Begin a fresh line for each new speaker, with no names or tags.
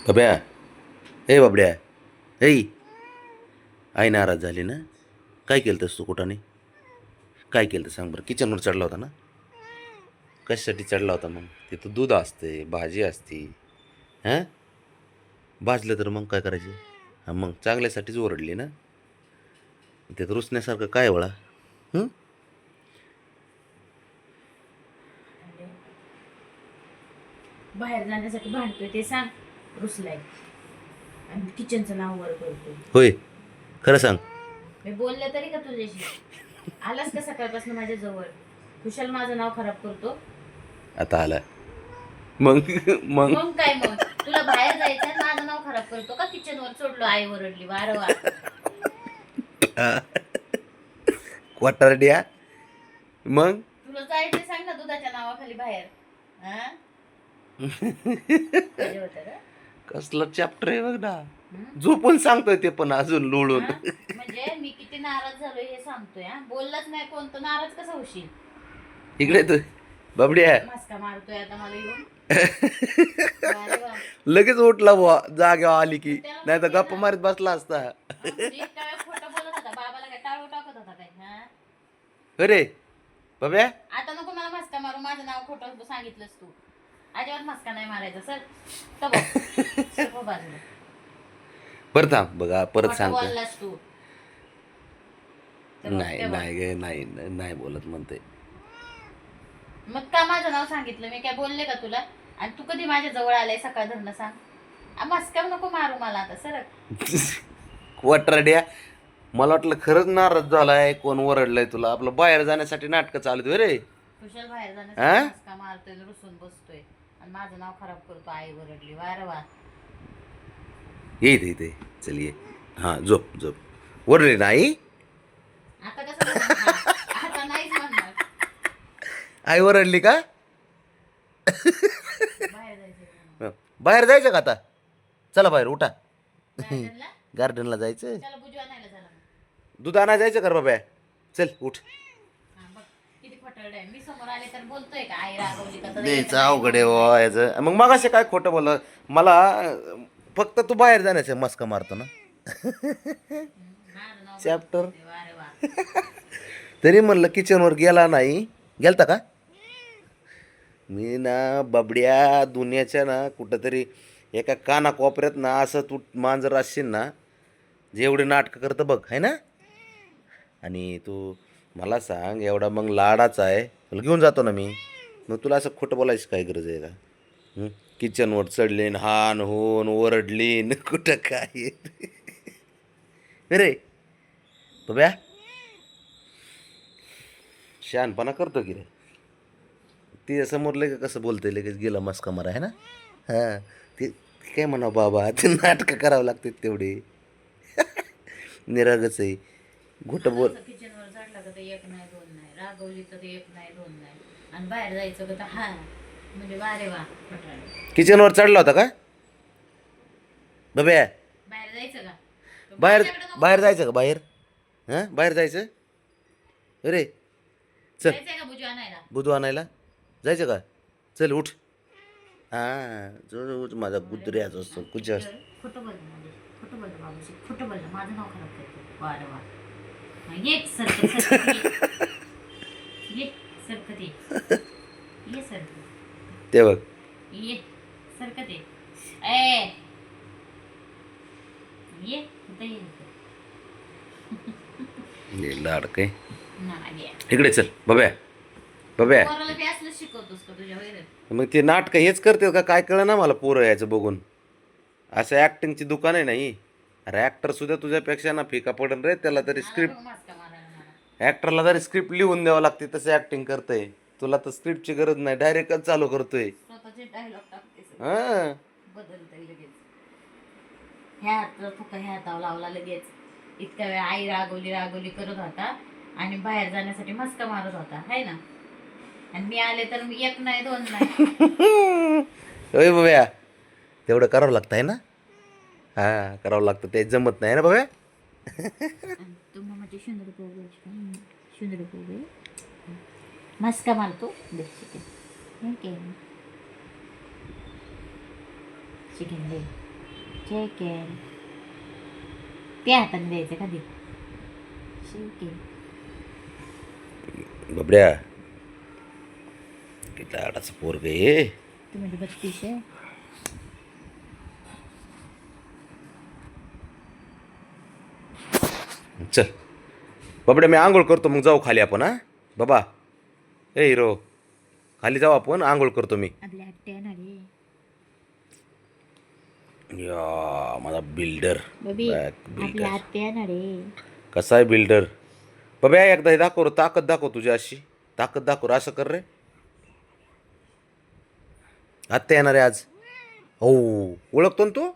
बब्या, हे बाबड्या, हे आई नाराज झाली ना? काय केलं तस तू कुठाने? काय केलं तर सांग बरं. किचनवर चढला होता ना? कशासाठी चढला होता मग? तिथं दूध असते, भाजी असते. हां, भाजलं तर मग काय करायचे? हां, मग चांगल्यासाठीच ओरडली ना? तिथं रुसण्यासारखं काय वळा? हं?
बाहेर जाण्यासाठी भांडतोय ते सांग. रुसलाय आणि किचनचं नाव वर करतोय.
होय, खरं सांग.
मी बोलले तरी का तुझ्याशी? आलास का सकाळपासून माझ्या जवळ? कुशल माझं नाव खराब करतो.
आता आला. मग मग
मग काय मग? तुला बाहेर जायचं आणि माझं नाव खराब करतो का? किचनवर सोडलो, आई ओरडली वारंवार.
क्वाटारड्या. मग
तुला जायचं सांग ना दुधाच्या नावाखाली बाहेर. हा पाहिजे होतं का?
कसलं चॅप्टर आहे बघ ना.
हं?
झोपून सांगतोय ते पण अजून लोळून.
हा? म्हणजे मी किती नाराज झालोय हे सांगतोय. हा बोललाच नाही कोणतं, नाराज कसं होशील?
इकडे तू बाबड्या.
मस्का मारतोय आता मला येऊन. अरे वा.
लगेच उठला बुवा जाग्यावर आली की,
पण त्याला
नाही तर
माहितीये
गप्पा
ना.
मारीत बसला असता.
म्हणजे इतका वेळ खोटं बोलत होता, बाबाला काय टाळू टाकत होता काय? हा
अरे बाब्या,
आता नको मला मस्का मारू. माझं नाव खोटं सांगितलंस तू. अजिबात मस्का नाही मारायचा सर. तर बघ सर हो बाजूला.
परत थांब बघा, परत
खोटं
सांगतो.
बोललास तू. ते बघ,
नाही
ते बघ.
नाही गे, नाही नाही बोलत म्हणते.
मग का माझं नाव सांगितलं? मी काय बोलले का तुला? आणि तू कधी माझ्या जवळ आलाय सकाळ धरणं सांग. मस्का नको मारू मला आता सर.
क्वाटरड्या, मला वाटलं खरंच नाराज झालाय, कोण ओरडलंय तुला. आपलं बाहेर जाण्यासाठी नाटकं चालू आहेत रे.
कुशल बाहेर जाण्यासाठी
हा
मस्का मारतोय, रुसून बसतोय आणि माझं नाव खराब करतो. आई ओरडली वारंवार.
ये इथे इथे, चल ये. हां, झोप झोप. ओरडली नाही
आता कसं म्हणणार? हा, आता नाहीच म्हणणार.
आई ओरडली का?
बाहेर जायचं म्हणून.
हं. बाहेर जायचं का आता? चला बाहेर उठा.
गार्डनला.
गार्डनला जायचं.
त्याला बुजू आणायला झाला मग.
दूध आणायला जायचं का रे बाबा? चल उठ.
हा बघ किती फटळड आहे. मी समोर आले तर बोलतोय का आई रागवली का? तर
द्यायचं
नाही
अवघड आहे
बोलत
बुवा याचं. मग मगाशी काय खोटं बोललं मला. फक्त तू बाहेर जाण्याचं मस्का मारतो ना.
नाही. माझं नाव खराब
चॅप्टर.
करतोय वारंवार.
तरी म्हणलं किचनवर गेला नाही. गेलता का? मी ना बबड्या दुनियाच्या ना कुठंतरी एका कानाकोपऱ्यात ना असं तू मांजर असशील ना, जेवढे नाटकं करतं बघ आहे ना. आणि तू मला सांग, एवढा मग लाडाचा आहे, तुला घेऊन जातो ना मी. मग तुला असं खोटं बोलायची काय गरज आहे का? हं? किचनवर चढलीन, हान होन ओरडलीन कुठं काय अरे बब्या, शहाणपणा करतो की रे. ते समोर लगे कसं बोलतंय, लगेच गेला मस्का मारा आहे ना. हां, ते ते काय म्हणा बाबा, ते नाटकं करावं लागते तेवढे. निरागच आहे. खोटं
आता
बोल.
असं किचनवर चढला का तर एक नाही दोन नाही, रागवली तर एक नाही दोन नाही, आणि बाहेर जायचं का तर हा म्हणजे वारे वा फटाळे.
किचनवर चढला होता का बब्या?
बाहेर जायचं का? तर
बाहेर
माझ्याकडे नको
बाहेर
बघू.
जायचं का बाहेर? हां, बाहेर जायचं. अरे चल,
जायचंय का बुजू आणायला?
बुधू आणायला जायचं का? चल उठ. हां, जो जो माझा गुदऱ्याच असतो कुठे असतो.
खोटं बोललं म्हणजे खोटं बोललं बाबाशी, खोटं बोललं माझं नाव खराब करतो वारंवार. ये सरकत सरकत ये. ये सरकत ये. ये सरकत
ते बघ.
ये. सरकत ये. ए ये कुठं ये.
लाडकं आहे.
नाही ये.
इकडे चल बब्या. बब्या,
पोराला बी असलं शिकवतोस का तुझ्या वैर?
मग ते नाटकं हेच करते का काय, कळलं ना मला पोरं यायचं बघून. असं ॲक्टिंगची दुकान आहे नाही. अरे ॲक्टर सुद्धा तुझ्यापेक्षा ना फिका पडन रे. त्याला तरी
मला
स्क्रिप्ट,
बघ मास्का मारायला मला.
ॲक्टरला तरी स्क्रिप्ट लिहून द्यावं लागते, तसं ॲक्टिंग करतंय. तुला तर स्क्रिप्टची गरज नाही, डायरेक्टच चालू करतोय.
स्वतःचे डायलॉग टाकते सगळे.
हां,
बदलतंय लगेच. ह्या हाताला फुका ह्या हातावर लावला लगेच. इतका वेळ आई रागवली रागवली करत होता आणि बाहेर जाण्यासाठी मस्का मारत होता है ना. आणि मी आले तर मी एक नाही दोन नाही.
होय बब्या, तेवढं करावं लागतं आहे ना. हां, करावं लागतं, ते जमत नाही ना बब्या.
आणि तुम्ही म्हणजे शून्य पोगे शून्य पोगे मस्का मारतो. दे चिकन. ओके चिकन दे. चिकन त्या हाताने द्यायचं कधी चिकन.
बबड्या किती लाडाचं पोरग आहे.
तुम्ही 32 आहे.
चल बबड्या मी आंघोळ करतो मग जाऊ खाली आपण. हा बाबा ए हिरो खाली जाऊ आपण आंघोळ करतो मी.
आपल्या आत्या येणार आहे.
या माझा बिल्डर
बबी
बॅक
आपल्या
बिल्डर
आत्या येणार आहे.
कसा आहे बिल्डर. बब्या एकदा हे दाखव रे, ताकद दाखव तुझी अशी ताकद दाखव रे, असं कर रे. आत्ता येणार आहे आज. हो ओळखतो ना तू.